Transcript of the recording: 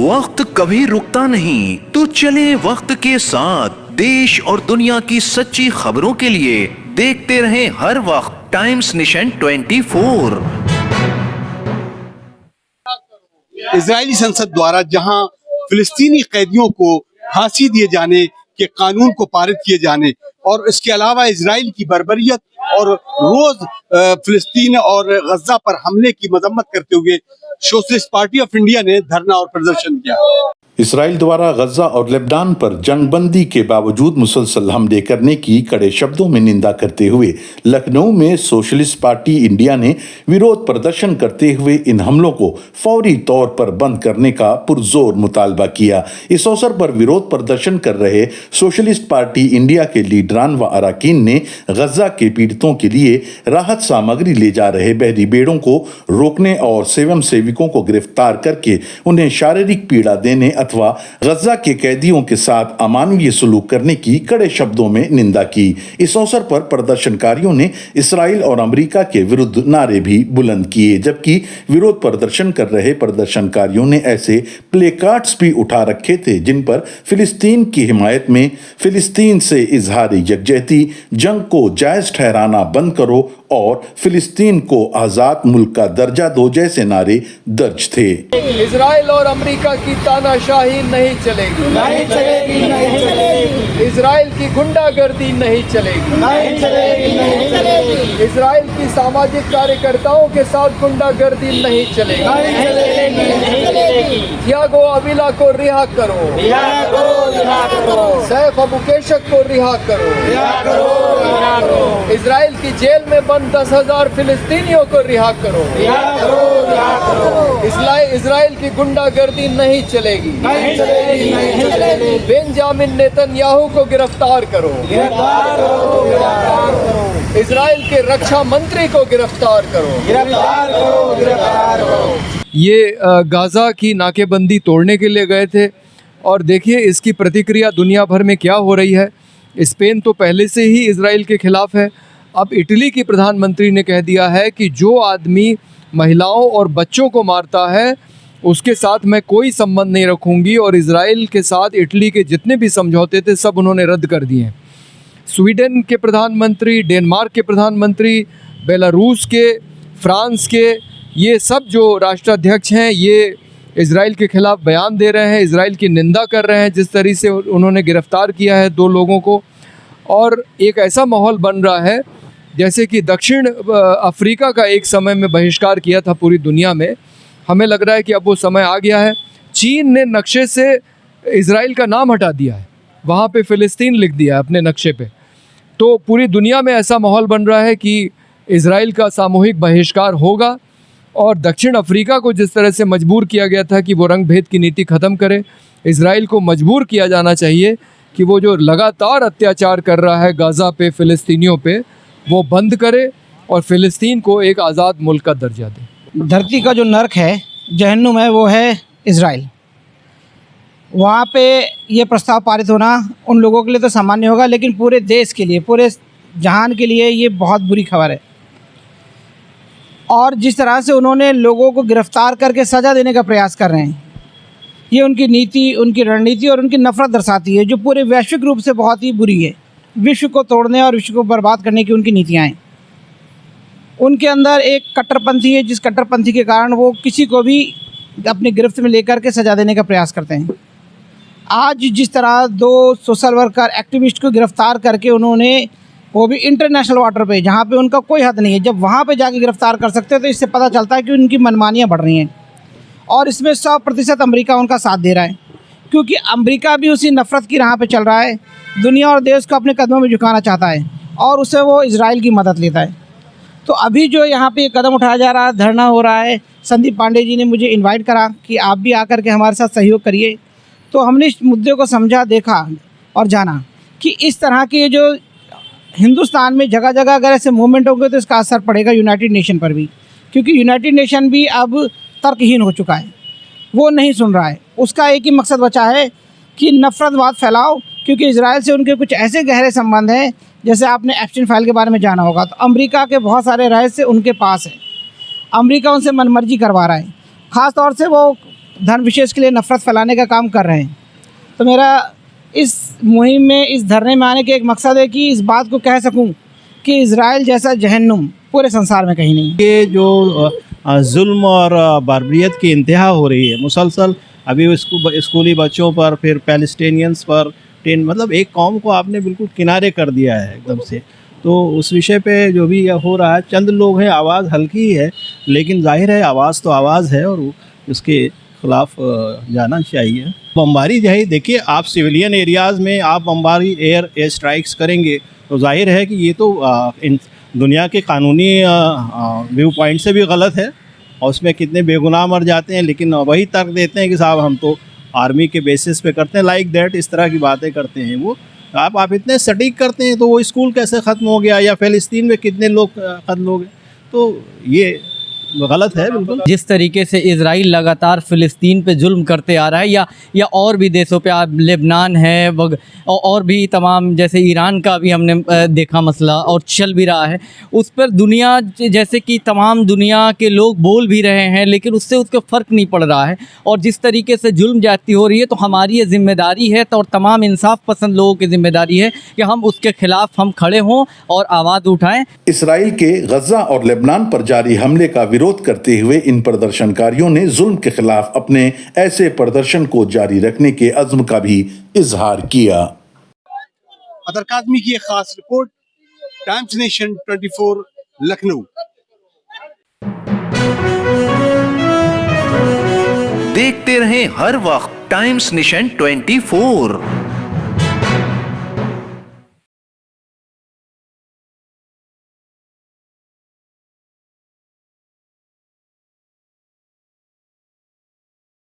वक्त कभी रुकता नहीं, तो चले वक्त के साथ। देश और दुनिया की सच्ची खबरों के लिए देखते रहें हर वक्त टाइम्स नेशन 24। इजरायली संसद द्वारा जहां फिलिस्तीनी कैदियों को फांसी दिए जाने के कानून को पारित किए जाने और इसके अलावा इजराइल की बर्बरियत और रोज फिलिस्तीन और गजा पर हमले की मजम्मत करते हुए सोशलिस्ट पार्टी ऑफ इंडिया ने धरना और प्रदर्शन किया। इसराइल द्वारा गजा और लेबनान पर जंगबंदी के बावजूद मुसलसल हमले करने की कड़े शब्दों में निंदा करते हुए लखनऊ में सोशलिस्ट पार्टी इंडिया ने विरोध प्रदर्शन करते हुए इन हमलों को फौरी तौर पर बंद करने का पुरजोर मुतालबा किया। इस अवसर पर विरोध प्रदर्शन कर रहे सोशलिस्ट पार्टी इंडिया के लीडरान व अरकान ने गजा के पीड़ितों के लिए राहत सामग्री ले जा रहे बहरी बेड़ों को रोकने और स्वयं सेवकों को गिरफ्तार करके उन्हें शारीरिक पीड़ा देने अथवा गजा के कैदियों के साथ अमानवीय सलूक करने की कड़े शब्दों में निंदा की। इस अवसर पर प्रदर्शनकारियों ने इसराइल और अमेरिका के विरुद्ध नारे भी बुलंद किए, जबकि विरोध प्रदर्शन कर रहे प्रदर्शनकारियों ने ऐसे प्ले कार्ड्स भी उठा रखे थे जिन पर फिलिस्तीन की हिमायत में फिलिस्तीन से इजहार यकजहती, जंग को जायज ठहराना बंद करो और फिलिस्तीन को आजाद मुल्क का दर्जा दो जैसे नारे दर्ज थे। इजराइल और अमेरिका की तानाशाही नहीं चलेगी, नहीं चलेगी, नहीं चलेगी। इजराइल की गुंडागर्दी नहीं चलेगी, नहीं चलेगी, नहीं चलेगी। इजराइल की सामाजिक कार्यकर्ताओं के साथ गुंडागर्दी नहीं चलेगी, नहीं चलेगी, नहीं चलेगी। थियागो अविला को रिहा करो, रिहा करो, रिहा करो। सैफ अबू केशक को रिहा करो, रिहा करो, रिहा करो। इजराइल की जेल में 10,000 फिलिस्तीनियों को रिहा करो, रिहा करो, रिहा करो। इजराइल की गुंडागर्दी नहीं चलेगी, नहीं चलेगी, नहीं चलेगी। बेंजामिन नेतन्याहू को गिरफ्तार करो, गिरफ्तार करो, गिरफ्तार करो। इजराइल के रक्षा मंत्री को गिरफ्तार करो, गिरफ्तार करो, गिरफ्तार करो। ये गाजा की नाकेबंदी तोड़ने के लिए गए थे और देखिए इसकी प्रतिक्रिया दुनिया भर में क्या हो रही है। स्पेन तो पहले से ही इजराइल के खिलाफ है। अब इटली की प्रधानमंत्री ने कह दिया है कि जो आदमी महिलाओं और बच्चों को मारता है उसके साथ मैं कोई संबंध नहीं रखूंगी, और इजराइल के साथ इटली के जितने भी समझौते थे सब उन्होंने रद्द कर दिए हैं। स्वीडन के प्रधानमंत्री, डेनमार्क के प्रधानमंत्री, बेलारूस के, फ्रांस के, ये सब जो राष्ट्राध्यक्ष हैं ये इजराइल के खिलाफ बयान दे रहे हैं, इजराइल की निंदा कर रहे हैं जिस तरीके से उन्होंने गिरफ्तार किया है 2 लोगों को। और एक ऐसा माहौल बन रहा है जैसे कि दक्षिण अफ्रीका का एक समय में बहिष्कार किया था पूरी दुनिया में। हमें लग रहा है कि अब वो समय आ गया है। चीन ने नक्शे से इजराइल का नाम हटा दिया है, वहाँ पे फ़िलिस्तीन लिख दिया है अपने नक्शे पे। तो पूरी दुनिया में ऐसा माहौल बन रहा है कि इजराइल का सामूहिक बहिष्कार होगा। और दक्षिण अफ्रीका को जिस तरह से मजबूर किया गया था कि वो रंग भेद की नीति ख़त्म करे, इजराइल को मजबूर किया जाना चाहिए कि वो जो लगातार अत्याचार कर रहा है गाज़ा पे, फ़िलिस्तीनियों पे, वो बंद करे और फ़िलिस्तीन को एक आज़ाद मुल्क का दर्जा दे। धरती का जो नर्क है, जहन्नुम है, वो है इज़राइल। वहाँ पे ये प्रस्ताव पारित होना उन लोगों के लिए तो सामान्य होगा, लेकिन पूरे देश के लिए, पूरे जहान के लिए ये बहुत बुरी खबर है। और जिस तरह से उन्होंने लोगों को गिरफ़्तार करके सज़ा देने का प्रयास कर रहे हैं, ये उनकी नीति, उनकी रणनीति और उनकी नफ़रत दर्शाती है, जो पूरे वैश्विक रूप से बहुत ही बुरी है। विश्व को तोड़ने और विश्व को बर्बाद करने की उनकी नीतियाँ हैं। उनके अंदर एक कट्टरपंथी है, जिस कट्टरपंथी के कारण वो किसी को भी अपनी गिरफ्त में लेकर के सज़ा देने का प्रयास करते हैं। आज जिस तरह 2 सोशल वर्कर एक्टिविस्ट को गिरफ़्तार करके उन्होंने, वो भी इंटरनेशनल वाटर पे, जहाँ पे उनका कोई हद नहीं है, जब वहाँ पे जाके गिरफ़्तार कर सकते हैं तो इससे पता चलता है कि उनकी मनमानियाँ बढ़ रही हैं। और इसमें 100% अमेरिका उनका साथ दे रहा है, क्योंकि अमेरिका भी उसी नफ़रत की राह पे चल रहा है। दुनिया और देश को अपने कदमों में झुकाना चाहता है और उससे वो इजराइल की मदद लेता है। तो अभी जो यहाँ पे कदम उठाया जा रहा है, धरना हो रहा है, संदीप पांडे जी ने मुझे इनवाइट करा कि आप भी आकर के हमारे साथ सहयोग करिए। तो हमने इस मुद्दे को समझा, देखा और जाना कि इस तरह के जो हिंदुस्तान में जगह जगह अगर ऐसे मूवमेंट होंगे तो इसका असर पड़ेगा यूनाइटेड नेशन पर भी, क्योंकि यूनाइटेड नेशन भी अब तर्कहीन हो चुका है, वो नहीं सुन रहा है। उसका एक ही मकसद बचा है कि नफ़रतवाद फैलाओ, क्योंकि इजराइल से उनके कुछ ऐसे गहरे संबंध हैं, जैसे आपने एप्स्टीन फाइल के बारे में जाना होगा, तो अमेरिका के बहुत सारे रहस्य उनके पास है। अमेरिका उनसे मनमर्जी करवा रहा है। ख़ास तौर से वो धर्म विशेष के लिए नफ़रत फैलाने का काम कर रहे हैं। तो मेरा इस मुहिम में, इस धरने में आने का एक मकसद है कि इस बात को कह सकूं कि इज़राइल जैसा जहन्नुम पूरे संसार में कहीं नहीं। ये जो जुल्म और बारबरियत की इंतहा हो रही है मुसलसल, अभी स्कूली बच्चों पर, फिर पैलेस्टीनियंस पर, मतलब एक कौम को आपने बिल्कुल किनारे कर दिया है एकदम से। तो उस विषय पे जो भी हो रहा है, चंद लोग हैं, आवाज़ हल्की ही है, लेकिन जाहिर है आवाज़ तो आवाज़ है और उसके खिलाफ जाना चाहिए। बमबारी जो है, देखिए आप सिविलियन एरियाज़ में आप बमबारी एयर स्ट्राइक्स करेंगे तो जाहिर है कि ये तो दुनिया के कानूनी व्यू पॉइंट से भी गलत है और उसमें कितने बेगुनाह मर जाते हैं, लेकिन वही तर्क देते हैं कि साहब हम तो आर्मी के बेसिस पे करते हैं, लाइक दैट, इस तरह की बातें करते हैं वो। आप इतने सटीक करते हैं तो वो स्कूल कैसे ख़त्म हो गया, या फ़लस्तीन में कितने लोग कत्ल हो गए, तो ये गलत है बिल्कुल। जिस तरीके से इजराइल लगातार फ़िलिस्तीन पे जुल्म करते आ रहा है, या और भी देशों पे, आप लेबनान है और भी तमाम, जैसे ईरान का भी हमने देखा मसला और चल भी रहा है, उस पर दुनिया, जैसे कि तमाम दुनिया के लोग बोल भी रहे हैं, लेकिन उससे उसका फ़र्क नहीं पड़ रहा है। और जिस तरीके से जुल्म जाती हो रही है, तो हमारी ये ज़िम्मेदारी है, तो और तमाम इंसाफ पसंद लोगों की ज़िम्मेदारी है कि हम उसके ख़िलाफ़ हम खड़े हों और आवाज़ उठाएँ। इसराइल के गजा और लेबनान पर जारी हमले का विरोध करते हुए इन प्रदर्शनकारियों ने जुल्म के खिलाफ अपने ऐसे प्रदर्शन को जारी रखने के अज़्म का भी इजहार किया। अदर काज़मी की एक खास रिपोर्ट, टाइम्स नेशन 24 लखनऊ। देखते रहें हर वक्त टाइम्स नेशन 24।